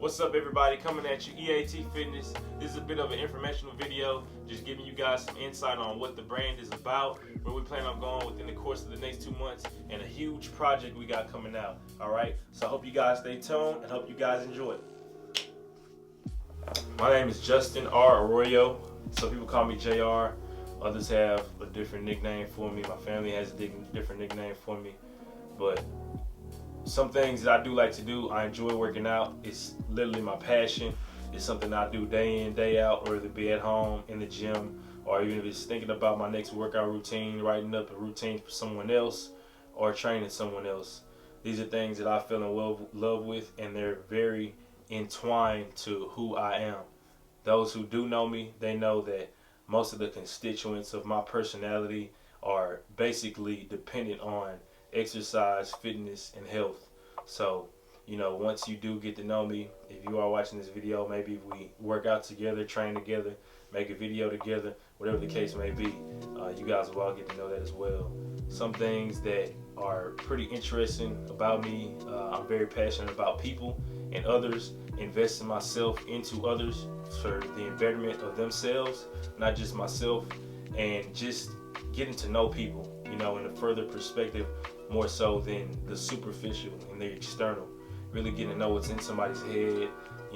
What's up, everybody? Coming at you, E.A.T Fitness. This is a bit of an informational video, just giving you guys some insight on what the brand is about, where we plan on going within the course of the next 2 months, and a huge project we got coming out. All right, so I hope you guys stay tuned and hope you guys enjoy it. My name is Justin R. Arroyo. Some people call me JR. Others have a different nickname for me. My family has a different nickname for me. But some things that I do like to do, I enjoy working out. It's literally my passion. It's something I do day in, day out, whether it be at home, in the gym, or even if it's thinking about my next workout routine, writing up a routine for someone else, or training someone else. These are things that I fell in love with, and they're very entwined to who I am. Those who do know me, they know that most of the constituents of my personality are basically dependent on exercise, fitness, and health. So, once you do get to know me, if you are watching this video, maybe if we work out together, train together, make a video together, whatever the case may be, you guys will all get to know that as well. Some things that are pretty interesting about me, I'm very passionate about people and others, investing myself into others for the betterment of themselves, not just myself, and just getting to know people, in a further perspective, more so than the superficial and the external. Really getting to know what's in somebody's head,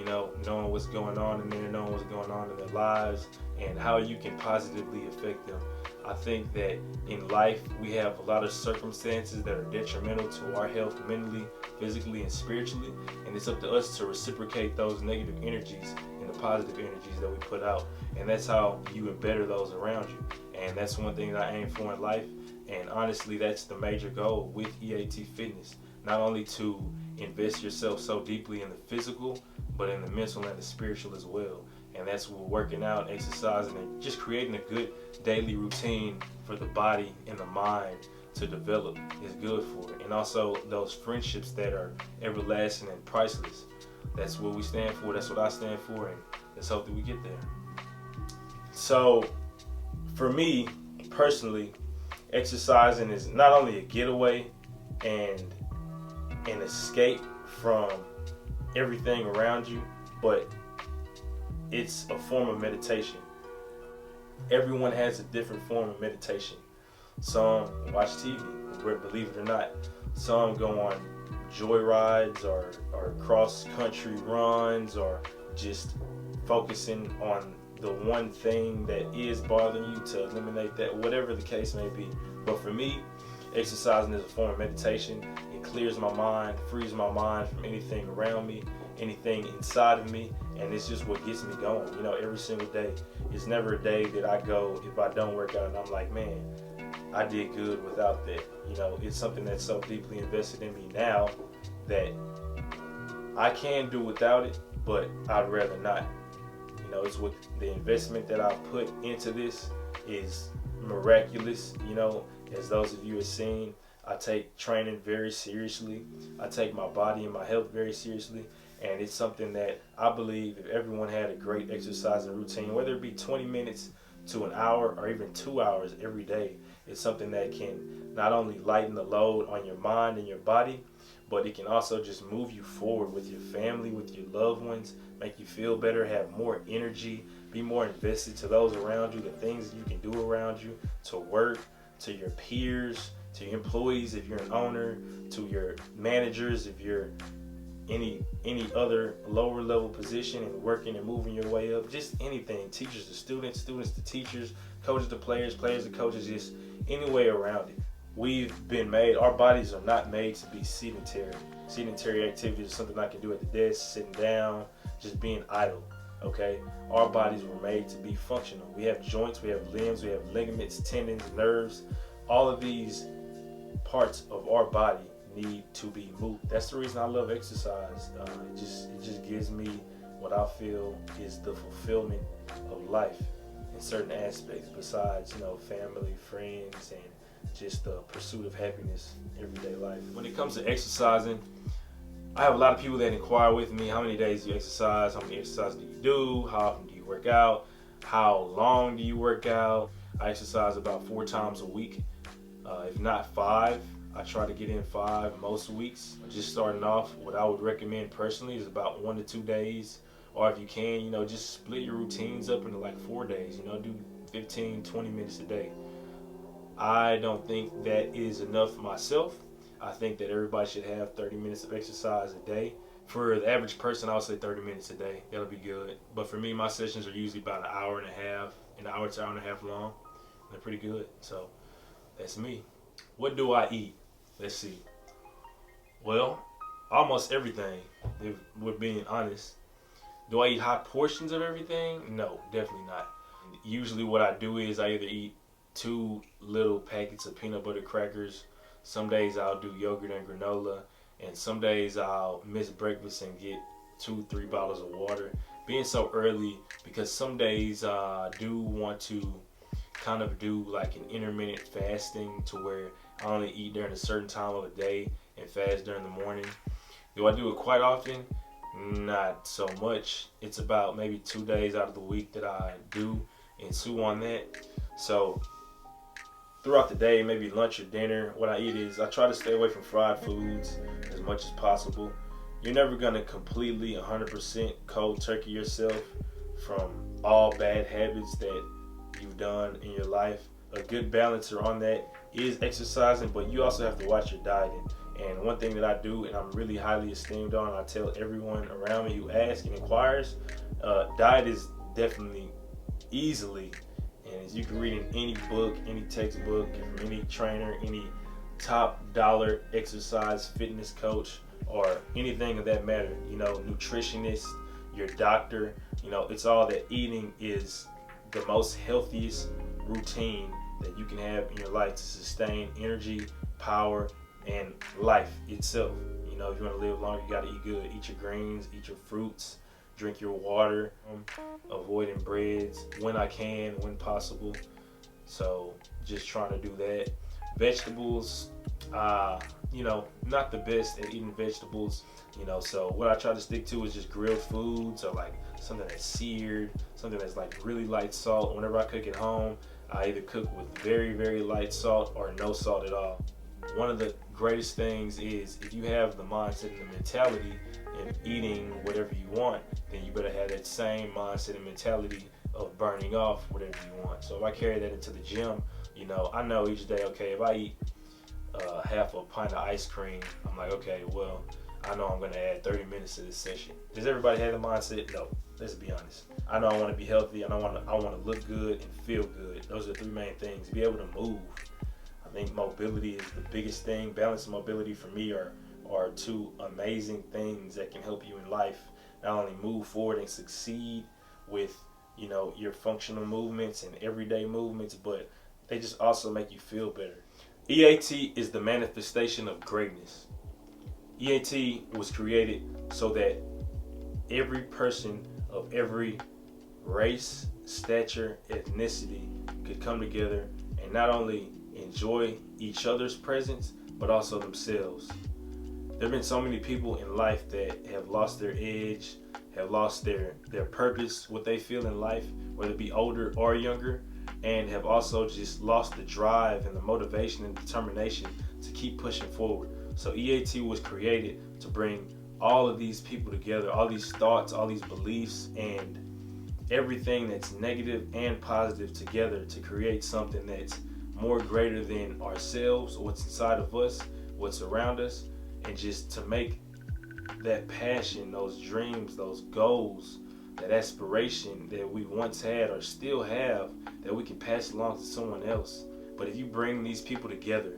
knowing what's going on in there, knowing what's going on in their lives, and how you can positively affect them. I think that in life we have a lot of circumstances that are detrimental to our health mentally, physically, and spiritually, and it's up to us to reciprocate those negative energies and the positive energies that we put out, and that's how you better those around you. And that's one thing that I aim for in life, and honestly that's the major goal with E.A.T Fitness. Not only to invest yourself so deeply in the physical, but in the mental and the spiritual as well. And that's what working out, exercising, and just creating a good daily routine for the body and the mind to develop is good for it. And also those friendships that are everlasting and priceless. That's what we stand for, that's what I stand for, and let's hope that we get there. So for me personally, exercising is not only a getaway and an escape from everything around you, but it's a form of meditation. Everyone has a different form of meditation. Some watch TV, believe it or not. Some go on joy rides or cross-country runs, or just focusing on the one thing that is bothering you to eliminate that, whatever the case may be. But for me, exercising is a form of meditation. It clears my mind, frees my mind from anything around me, anything inside of me, and it's just what gets me going, every single day. It's never a day that I go, if I don't work out, and I'm like, man, I did good without that. It's something that's so deeply invested in me now that I can do without it, but I'd rather not. It's what the investment that I put into this is miraculous. As those of you have seen, I take training very seriously. I take my body and my health very seriously. And it's something that I believe if everyone had a great exercising routine, whether it be 20 minutes to an hour or even 2 hours every day, it's something that can not only lighten the load on your mind and your body, but it can also just move you forward with your family, with your loved ones, make you feel better, have more energy, be more invested to those around you, the things that you can do around you, to work, to your peers, to your employees if you're an owner, to your managers if you're any other lower level position and working and moving your way up, just anything, teachers to students, students to teachers, coaches to players, players to coaches, just any way around it. We've been made, our bodies are not made to be sedentary. Sedentary activities is something I can do at the desk, sitting down, just being idle, okay? Our bodies were made to be functional. We have joints, we have limbs, we have ligaments, tendons, nerves. All of these parts of our body need to be moved. That's the reason I love exercise. It just gives me what I feel is the fulfillment of life in certain aspects, besides family, friends, and just the pursuit of happiness in everyday life. When it comes to exercising, I have a lot of people that inquire with me, how many days do you exercise, how many exercises do you do, how often do you work out, how long do you work out. I exercise about 4 times a week, if not 5. I try to get in 5 most weeks. Just starting off, what I would recommend personally is about 1 to 2 days. Or if you can, just split your routines up into like 4 days. Do 15, 20 minutes a day. I don't think that is enough myself. I think that everybody should have 30 minutes of exercise a day. For the average person, I would say 30 minutes a day. That'll be good. But for me, my sessions are usually about an hour to hour and a half long. They're pretty good. So that's me. What do I eat? Let's see. Well, almost everything, if we're being honest. Do I eat hot portions of everything? No, definitely not. Usually what I do is I either eat 2 little packets of peanut butter crackers. Some days I'll do yogurt and granola. And some days I'll miss breakfast and get 2-3 bottles of water. Being so early, because some days I do want to kind of do like an intermittent fasting to where I only eat during a certain time of the day and fast during the morning. Do I do it quite often? Not so much. It's about maybe 2 days out of the week that I do ensue on that. So throughout the day, maybe lunch or dinner, what I eat is I try to stay away from fried foods as much as possible. You're never going to completely 100% cold turkey yourself from all bad habits that you've done in your life. A good balancer on that is exercising, but you also have to watch your dieting. And one thing that I do, and I'm really highly esteemed on, I tell everyone around me who asks and inquires, diet is definitely easily, and as you can read in any book, any textbook, from any trainer, any top dollar exercise fitness coach, or anything of that matter, nutritionist, your doctor, it's all that eating is the most healthiest routine that you can have in your life to sustain energy, power, and life itself. If you want to live longer, you got to eat good. Eat your greens, eat your fruits, drink your water, avoiding breads when I can, when possible. So just trying to do that. Vegetables, not the best at eating vegetables. So what I try to stick to is just grilled foods, or like something that's seared, something that's like really light salt. Whenever I cook at home, I either cook with very, very light salt or no salt at all. One of the greatest things is if you have the mindset and the mentality in eating whatever you want, then you better have that same mindset and mentality of burning off whatever you want. So if I carry that into the gym, I know each day, okay, if I eat half a pint of ice cream, I'm like, okay, well, I know I'm going to add 30 minutes to this session. Does everybody have the mindset? No. Let's be honest. I know I want to be healthy, and I want to look good and feel good. Those are the 3 main things. Be able to move. I think mobility is the biggest thing. Balance and mobility for me are 2 amazing things that can help you in life. Not only move forward and succeed with, your functional movements and everyday movements, but they just also make you feel better. E.A.T is the manifestation of greatness. E.A.T was created so that every person of every race, stature, ethnicity could come together and not only enjoy each other's presence, but also themselves. There have been so many people in life that have lost their edge, have lost their purpose, what they feel in life, whether it be older or younger, and have also just lost the drive and the motivation and determination to keep pushing forward. So E.A.T was created to bring all of these people together, all these thoughts, all these beliefs, and everything that's negative and positive together to create something that's more greater than ourselves, what's inside of us, what's around us, and just to make that passion, those dreams, those goals, that aspiration that we once had or still have, that we can pass along to someone else. But if you bring these people together,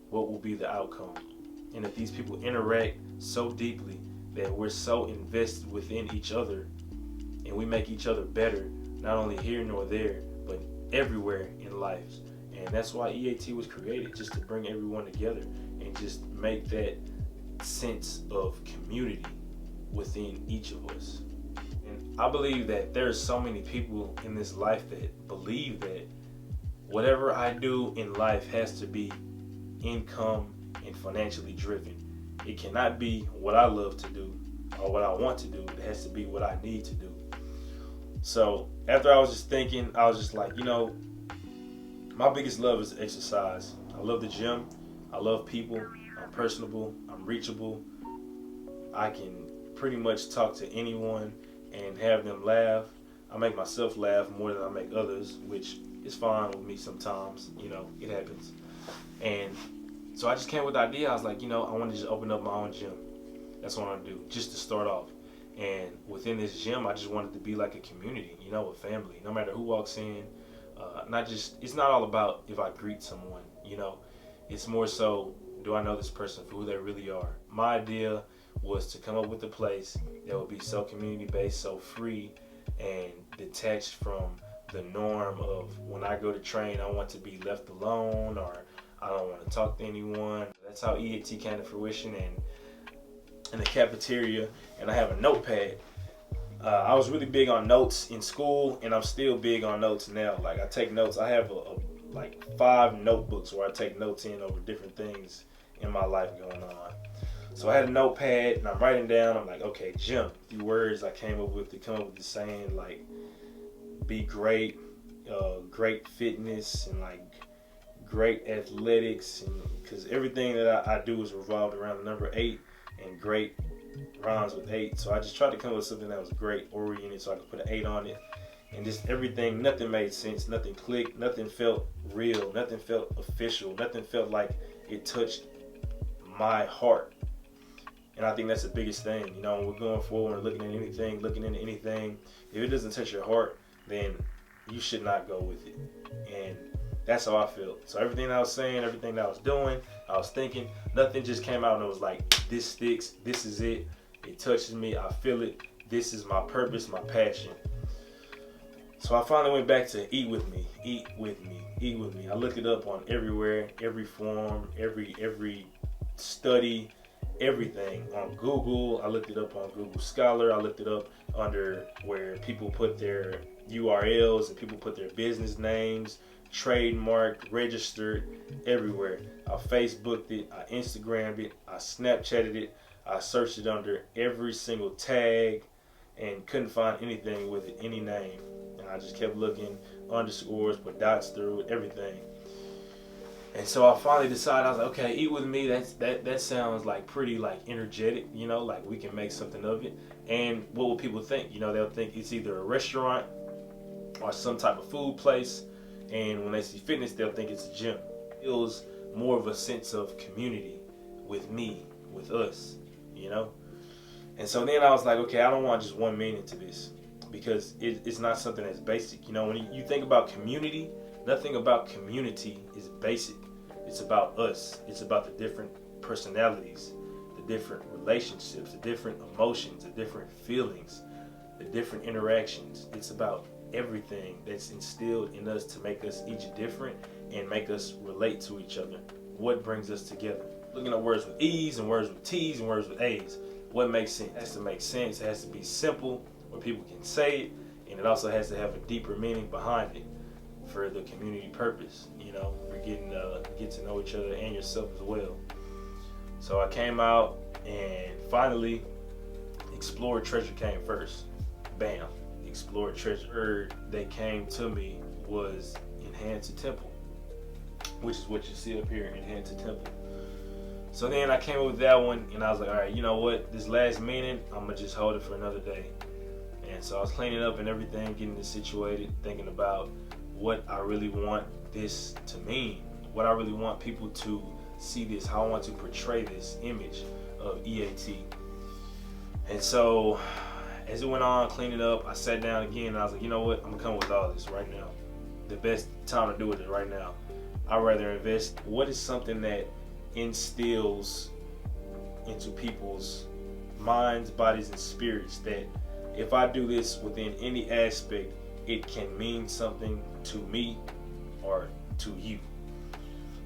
what will be the outcome? And if these people interact so deeply that we're so invested within each other and we make each other better, not only here nor there, but everywhere in life. And that's why E.A.T was created, just to bring everyone together and just make that sense of community within each of us. And I believe that there's so many people in this life that believe that whatever I do in life has to be income and financially driven. It cannot be what I love to do or what I want to do. It has to be what I need to do. So after I was just thinking, I was just like, My biggest love is exercise. I love the gym. I love people. I'm personable. I'm reachable. I can pretty much talk to anyone and have them laugh. I make myself laugh more than I make others, which is fine with me sometimes. You know, it happens. And so I just came with the idea. I was like, I want to just open up my own gym. That's what I want to do, just to start off. And within this gym, I just wanted to be like a community, a family. No matter who walks in, it's not all about if I greet someone, It's more so, do I know this person for who they really are? My idea was to come up with a place that would be so community-based, so free, and detached from the norm of when I go to train, I want to be left alone, or I don't want to talk to anyone. That's how E.A.T came to fruition, and in the cafeteria, and I have a notepad. I was really big on notes in school, and I'm still big on notes now. Like, I take notes. I have like 5 notebooks where I take notes in over different things in my life going on. So I had a notepad, and I'm writing down. I'm like, okay, gym. A few words I came up with to come up with the saying, like, be great, great fitness, and like great athletics, and because everything that I do is revolved around the number 8, and great rhymes with 8. So I just tried to come up with something that was great oriented, so I could put an 8 on it. And just everything, nothing made sense, nothing clicked, nothing felt real, nothing felt official, nothing felt like it touched my heart. And I think that's the biggest thing, when we're going forward, looking into anything, if it doesn't touch your heart, then you should not go with it. And that's how I felt. So everything I was saying, everything that I was doing, I was thinking, nothing just came out and it was like, this sticks, this is it, it touches me, I feel it, this is my purpose, my passion. So I finally went back to eat with me, eat with me, eat with me. I looked it up on everywhere, every forum, every study, everything on Google. I looked it up on Google Scholar. I looked it up under where people put their URLs and people put their business names, trademarked, registered, everywhere. I Facebooked it, I Instagrammed it, I Snapchatted it, I searched it under every single tag and couldn't find anything with it, any name. And I just kept looking, underscores, put dots through it, everything. And so I finally decided, I was like, okay, eat with me, that sounds like pretty like energetic, like we can make something of it. And what will people think? They'll think it's either a restaurant or some type of food place. And when they see fitness, they'll think it's a gym. It feels more of a sense of community with me, with us, And so then I was like, okay, I don't want just one meaning to this, because it's not something that's basic. When you think about community, nothing about community is basic. It's about us. It's about the different personalities, the different relationships, the different emotions, the different feelings, the different interactions. It's about everything that's instilled in us to make us each different and make us relate to each other. What brings us together? Looking at words with E's and words with T's and words with A's. What makes sense? It has to make sense. It has to be simple where people can say it, and it also has to have a deeper meaning behind it for the community purpose, for getting get to know each other and yourself as well. So I came out, and finally Explore Treasure came first. Bam. Explore Treasure that came to me was Enhance a Temple, which is what you see up here, Enhance a Temple. So then I came up with that one, and I was like, all right, you know what? This last meaning, I'm going to just hold it for another day. And so I was cleaning up and everything, getting it situated, thinking about what I really want this to mean, what I really want people to see this, how I want to portray this image of E.A.T. And so as it went on, cleaning up, I sat down again, and I was like, you know what? I'm going to come with all this right now. The best time to do it is right now. I'd rather invest. What is something that instills into people's minds, bodies, and spirits that if I do this within any aspect, it can mean something to me or to you.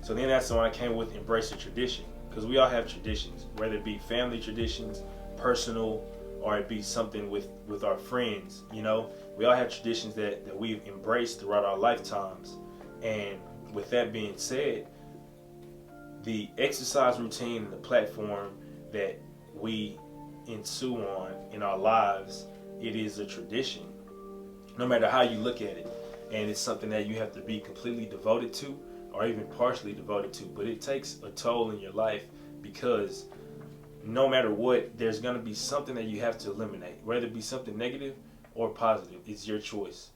So then that's when I came with Embrace the Tradition, because we all have traditions, whether it be family traditions, personal, or it be something with our friends. We all have traditions that we've embraced throughout our lifetimes. And with that being said, the exercise routine and the platform that we ensue on in our lives, it is a tradition. No matter how you look at it, and it's something that you have to be completely devoted to or even partially devoted to. But it takes a toll in your life because no matter what, there's going to be something that you have to eliminate, whether it be something negative or positive. It's your choice.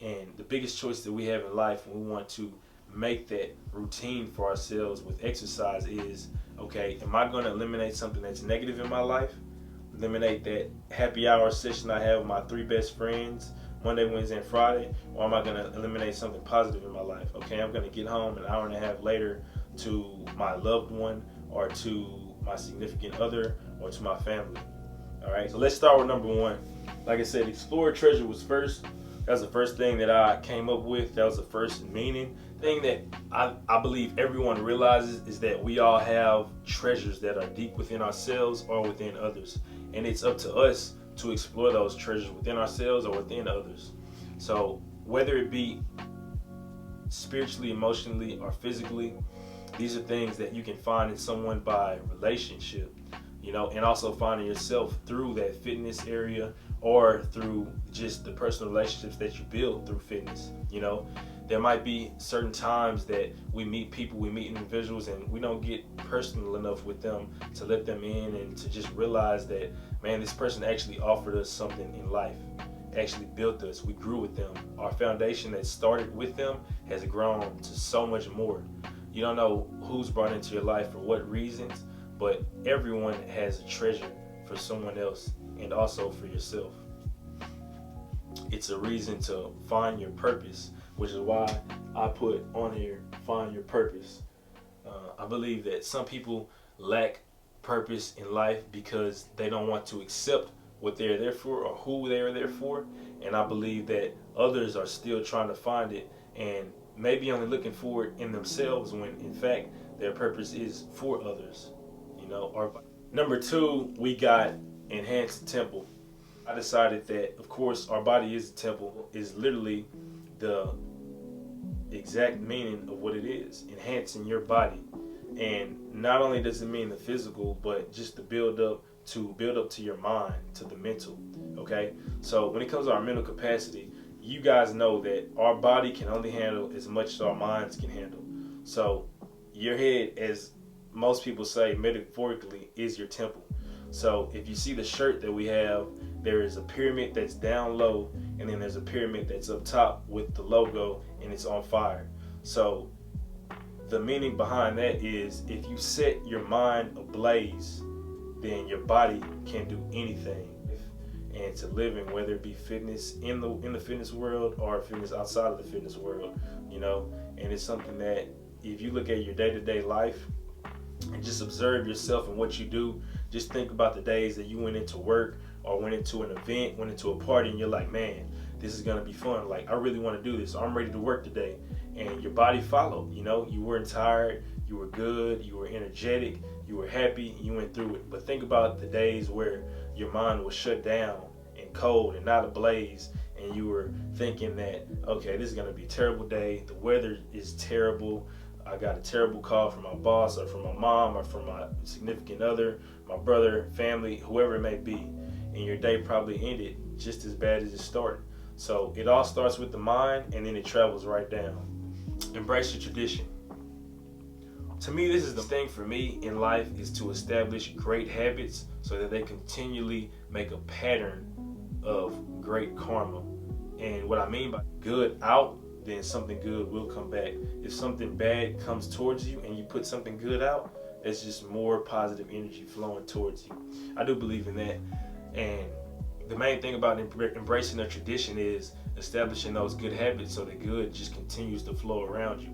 And the biggest choice that we have in life when we want to make that routine for ourselves with exercise is, okay, am I going to eliminate something that's negative in my life? Eliminate that happy hour session I have with my 3 best friends Monday, Wednesday, and Friday, or am I going to eliminate something positive in my life? Okay, I'm going to get home an hour and a half later to my loved one or to my significant other or to my family. All right, so let's start with number 1. Like I said, explore treasure was first. That's the first thing that I came up with. That was the first meaning. Thing that I believe everyone realizes is that we all have treasures that are deep within ourselves or within others. And it's up to us to explore those treasures within ourselves or within others. So whether it be spiritually, emotionally, or physically, these are things that you can find in someone by relationship, and also finding yourself through that fitness area or through just the personal relationships that you build through fitness. There might be certain times that we meet people, we meet individuals, and we don't get personal enough with them to let them in and to just realize that, man, this person actually offered us something in life, actually built us. We grew with them. Our foundation that started with them has grown to so much more. You don't know who's brought into your life for what reasons, but everyone has a treasure for someone else and also for yourself. It's a reason to find your purpose, which is why I put on here, find your purpose. I believe that some people lack purpose in life because they don't want to accept what they're there for or who they are there for. And I believe that others are still trying to find it and maybe only looking for it in themselves when in fact their purpose is for others. Or number 2, we got enhance the temple. I decided that, of course, our body is a temple, is literally the exact meaning of what it is, enhancing your body. And not only does it mean the physical, but just to build up to your mind, to the mental. Okay, so when it comes to our mental capacity, you guys know that our body can only handle as much as our minds can handle. So your head, as most people say metaphorically, is your temple. So if you see the shirt that we have, there is a pyramid that's down low, and then there's a pyramid that's up top with the logo, and it's on fire. So the meaning behind that is, if you set your mind ablaze, then your body can do anything. And to live in, whether it be fitness in the fitness world or fitness outside of the fitness world, and it's something that if you look at your day-to-day life and just observe yourself and what you do, just think about the days that you went into work or went into an event, went into a party, and you're like, man, this is going to be fun. Like, I really want to do this. I'm ready to work today. And your body followed. You weren't tired. You were good. You were energetic. You were happy. You went through it. But think about the days where your mind was shut down and cold and not ablaze, and you were thinking that, okay, this is going to be a terrible day. The weather is terrible. I got a terrible call from my boss or from my mom or from my significant other, my brother, family, whoever it may be. And your day probably ended just as bad as it started. So it all starts with the mind, and then it travels right down. Embrace your tradition. To me, this is the thing for me in life, is to establish great habits so that they continually make a pattern of great karma. And what I mean by good out, then something good will come back. If something bad comes towards you and you put something good out, it's just more positive energy flowing towards you. I do believe in that. And the main thing about embracing a tradition is establishing those good habits so the good just continues to flow around you.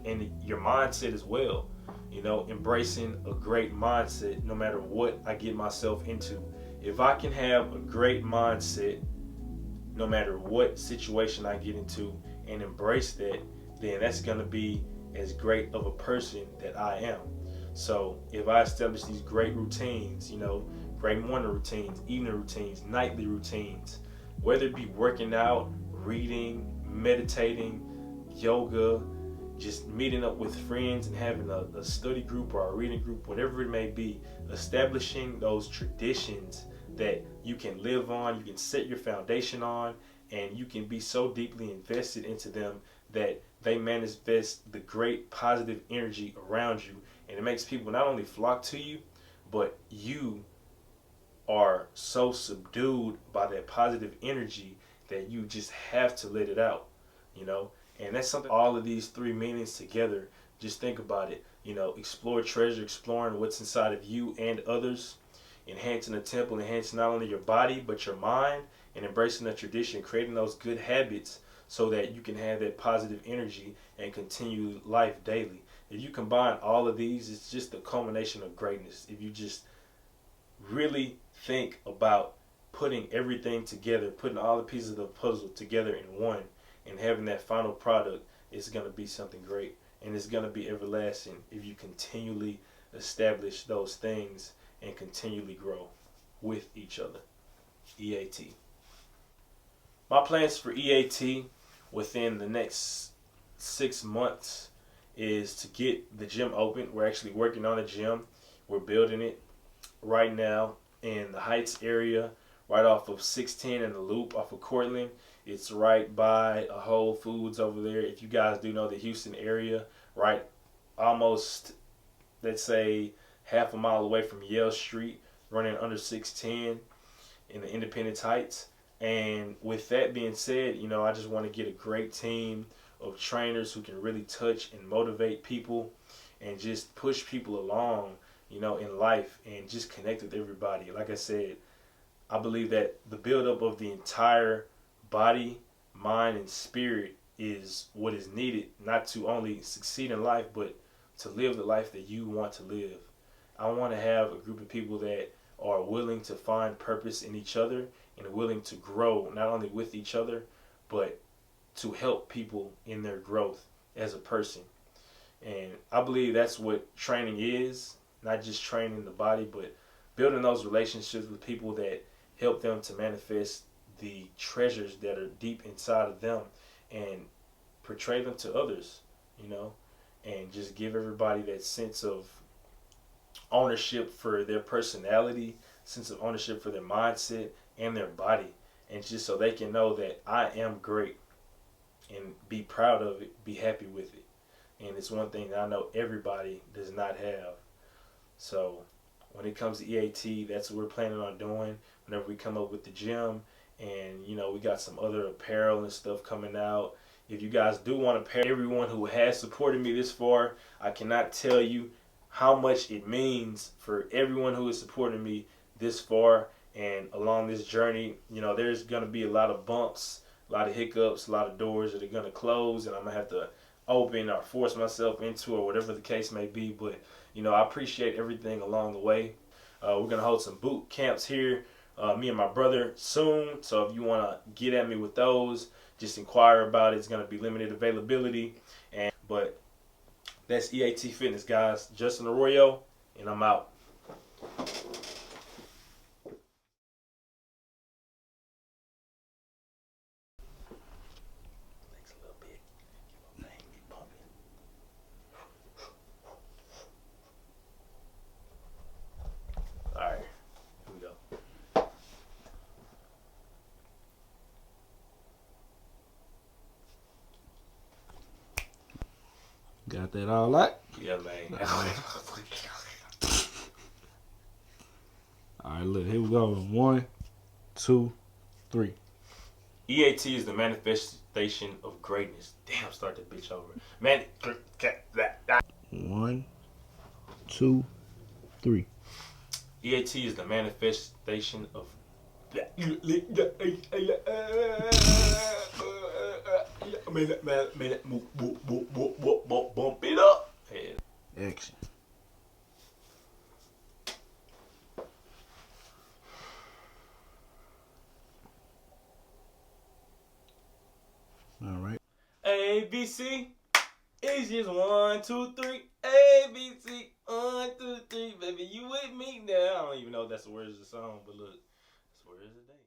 And your mindset as well. Embracing a great mindset no matter what I get myself into. If I can have a great mindset no matter what situation I get into and embrace that, then that's going to be as great of a person that I am. So if I establish these great routines, great morning routines, evening routines, nightly routines, whether it be working out, reading, meditating, yoga, just meeting up with friends and having a study group or a reading group, whatever it may be, establishing those traditions that you can live on, you can set your foundation on, and you can be so deeply invested into them that they manifest the great positive energy around you, and it makes people not only flock to you, but you are so subdued by that positive energy that you just have to let it out, you know. And that's something, all of these three meanings together, just think about it, you know. Explore treasure, exploring what's inside of you and others, enhancing the temple, enhancing not only your body but your mind, and embracing the tradition, creating those good habits so that you can have that positive energy and continue life daily. If you combine all of these, it's just the culmination of greatness. If you just really think about putting everything together, putting all the pieces of the puzzle together in one, and having that final product, it's going to be something great, and it's going to be everlasting if you continually establish those things and continually grow with each other. E.A.T. My plans for E.A.T. within the next 6 months is to get the gym open. We're actually working on a gym. We're building it right now in the Heights area, right off of 610 and the Loop off of Cortland. It's right by a Whole Foods over there. If you guys do know the Houston area, right, almost, let's say, half a mile away from Yale Street, running under 610 in the Independence Heights. And with that being said, you know, I just want to get a great team of trainers who can really touch and motivate people and just push people along, you know, in life, and just connect with everybody. Like I said, I believe that the buildup of the entire body, mind, and spirit is what is needed, not to only succeed in life, but to live the life that you want to live. I want to have a group of people that are willing to find purpose in each other and willing to grow not only with each other, but to help people in their growth as a person. And I believe that's what training is, not just training the body, but building those relationships with people that help them to manifest the treasures that are deep inside of them and portray them to others, you know, and just give everybody that sense of ownership for their personality, sense of ownership for their mindset and their body, and just so they can know that I am great and be proud of it, be happy with it. And it's one thing that I know everybody does not have. So when it comes to E.A.T, that's what we're planning on doing whenever we come up with the gym. And, you know, we got some other apparel and stuff coming out. If you guys do want to pay everyone who has supported me this far, I cannot tell you how much it means for everyone who is supporting me this far and along this journey. You know, there's going to be a lot of bumps, a lot of hiccups, a lot of doors that are going to close, and I'm going to have to open or force myself into, or whatever the case may be. But, you know, I appreciate everything along the way. We're going to hold some boot camps here, me and my brother, soon. So if you want to get at me with those, just inquire about it. It's going to be limited availability. But that's E.A.T Fitness, guys. Justin Arroyo, and I'm out. All right, here we go. Got that all right? Yeah, man. All right, look, here we go. 1, 2, 3. E.A.T is the manifestation of greatness. Damn, start that bitch over. Man, 1, 2, 3. E.A.T is the manifestation of. Bump it up. Action. All right. ABC. It's just 1, 2, 3. ABC. 1, 2, 3. Baby, you with me now? I don't even know if that's the words of the song, but look, that's the words of the day.